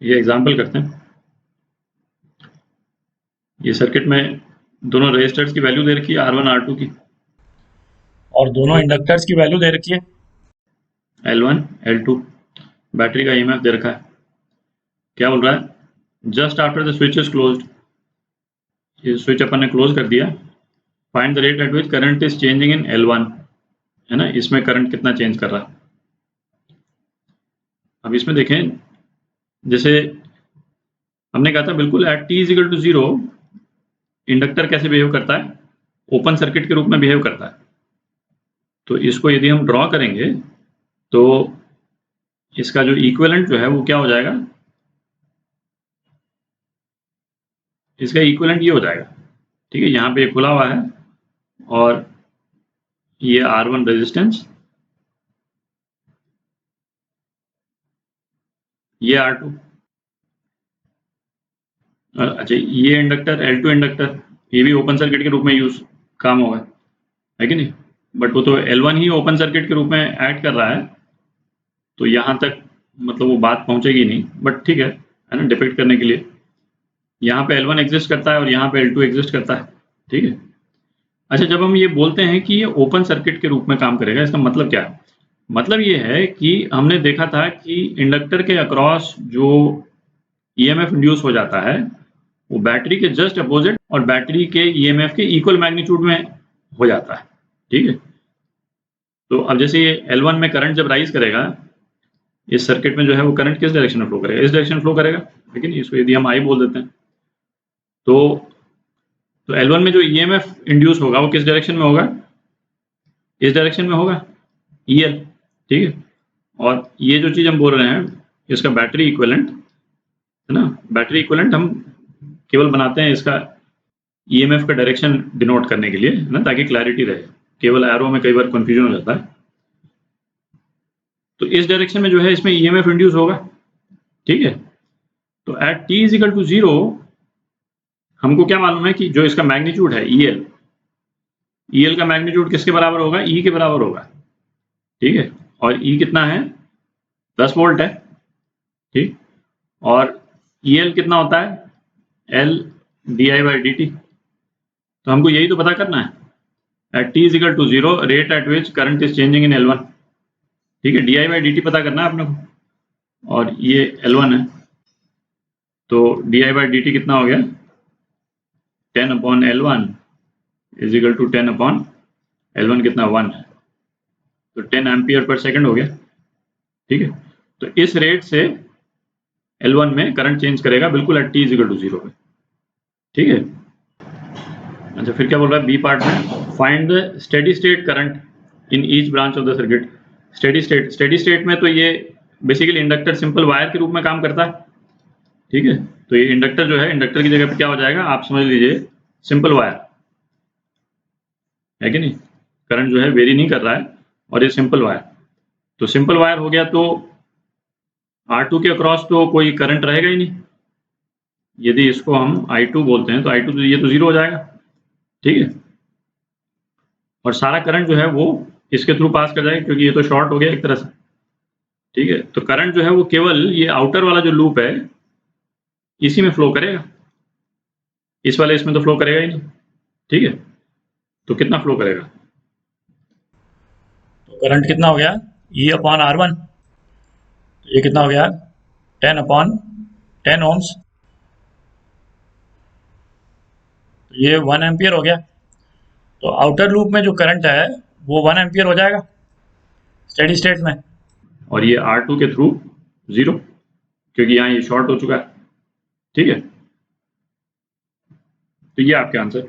ये एग्जाम्पल करते हैं। ये सर्किट में दोनों रेजिस्टर्स की वैल्यू दे रखी है R1 R2 की, और दोनों इंडक्टर्स की वैल्यू दे रखी है L1 L2। बैटरी का EMF दे रखा है। क्या बोल रहा है? Just after the switch is closed, ये स्विच अपन ने क्लोज कर दिया, find the rate at which current is changing in L1, है ना, इसमें करंट कितना चेंज कर रहा है। अब इसमें देखें, जैसे हमने कहा था बिल्कुल at t is equal to 0 inductor कैसे बिहेव करता है, ओपन सर्किट के रूप में बिहेव करता है। तो इसको यदि हम ड्रॉ करेंगे तो इसका जो इक्विवेलेंट जो है वो क्या हो जाएगा, इसका इक्विवेलेंट ये हो जाएगा, ठीक है। यहाँ पे खुला हुआ है और ये R1 रेजिस्टेंस, ये R2, अच्छा ये इंडक्टर L2 इंडक्टर, ये भी ओपन सर्किट के रूप में यूज काम होगा, है कि नहीं। बट वो तो L1 ही ओपन सर्किट के रूप में ऐड कर रहा है, तो यहाँ तक मतलब वो बात पहुंचेगी नहीं, बट ठीक है ना, डिपेक्ट करने के लिए यहाँ पे L1 एग्जिस्ट करता है और यहाँ पे L2 एग्जिस्ट करता है, ठीक है। अच्छा, जब हम ये बोलते हैं कि ये ओपन सर्किट के रूप में काम करेगा, इसका मतलब क्या है? मतलब ये है कि हमने देखा था कि इंडक्टर के अक्रॉस जो EMF इंड्यूस हो जाता है वो बैटरी के जस्ट अपोजिट और बैटरी के EMF के इक्वल मैग्नीट्यूड में हो जाता है, ठीक है। तो अब जैसे ये L1 में करंट जब राइज करेगा, इस सर्किट में जो है वो करंट किस डायरेक्शन में फ्लो करेगा, इस डायरेक्शन में फ्लो करेगा, लेकिन इसको यदि हम I बोल देते हैं तो L1 में जो EMF इंड्यूस होगा वो किस डायरेक्शन में होगा, इस डायरेक्शन में होगा, EL, ठीक है। और ये जो चीज हम बोल रहे हैं इसका बैटरी इक्विवेलेंट, है ना, बैटरी इक्विवेलेंट हम केवल बनाते हैं इसका EMF का डायरेक्शन डिनोट करने के लिए, है ना, ताकि क्लैरिटी रहे। केवल एरो में कई बार कंफ्यूजन हो जाता है। तो इस डायरेक्शन में जो है इसमें EMF इंड्यूस होगा, ठीक है। तो at t is equal to 0 हमको क्या मालूम है कि जो इसका मैग्नीट्यूड है EL का मैग्नीट्यूड किसके बराबर होगा, E के बराबर होगा, ठीक है। और E कितना है, 10 वोल्ट है, ठीक। और EL कितना होता है, L di/dt। तो हमको यही तो पता करना है, at t is equal to 0 rate at which current is changing in L1, ठीक है। di/dt पता करना है अपने को, और ये L1 है, तो di/dt कितना हो गया, 10/L1 is equal to 10/L1 कितना 1 है, तो 10 एम्पियर पर सेकंड हो गया, ठीक है। तो इस रेट से L1 में करंट चेंज करेगा बिल्कुल at t is equal to 0 पे, ठीक है। अच्छा, फिर क्या बोल रहा है बी पार्ट में, find the steady state current in each branch of the circuit. Steady state में तो ये बेसिकली इंडक्टर सिंपल वायर के रूप में काम करता है, ठीक है। तो ये इंडक्टर जो है, इंडक्टर की जगह पे क्या हो जाएगा, आप समझ लीजिए सिंपल वायर, है कि नहीं। करंट जो है वेरी नहीं कर रहा है और ये सिंपल वायर, तो सिंपल वायर हो गया तो R2 के अक्रॉस तो कोई करंट रहेगा ही नहीं। यदि इसको हम I2 बोलते हैं तो I2 तो ये तो 0 हो जाएगा, ठीक है। और सारा करंट जो है वो इसके थ्रू पास कर जाएगा क्योंकि ये तो शॉर्ट हो गया एक तरह से, ठीक है। तो करंट जो है वो केवल ये आउटर वाला जो लूप है इसी में फ्लो करेगा, इस वाले इसमें तो फ्लो करेगा ही नहीं, ठीक है। तो कितना फ्लो करेगा, तो करंट कितना हो गया E/R1, ये कितना हो गया 10/10 ohms, ये 1 एम्पियर हो गया। तो आउटर लूप में जो करंट है वो 1 एम्पियर हो जाएगा स्टेडी स्टेट में, और ये R2 के थ्रू 0 क्योंकि यहाँ ये शॉर्ट हो चुका है, ठीक है। तो ये आपके आंसर।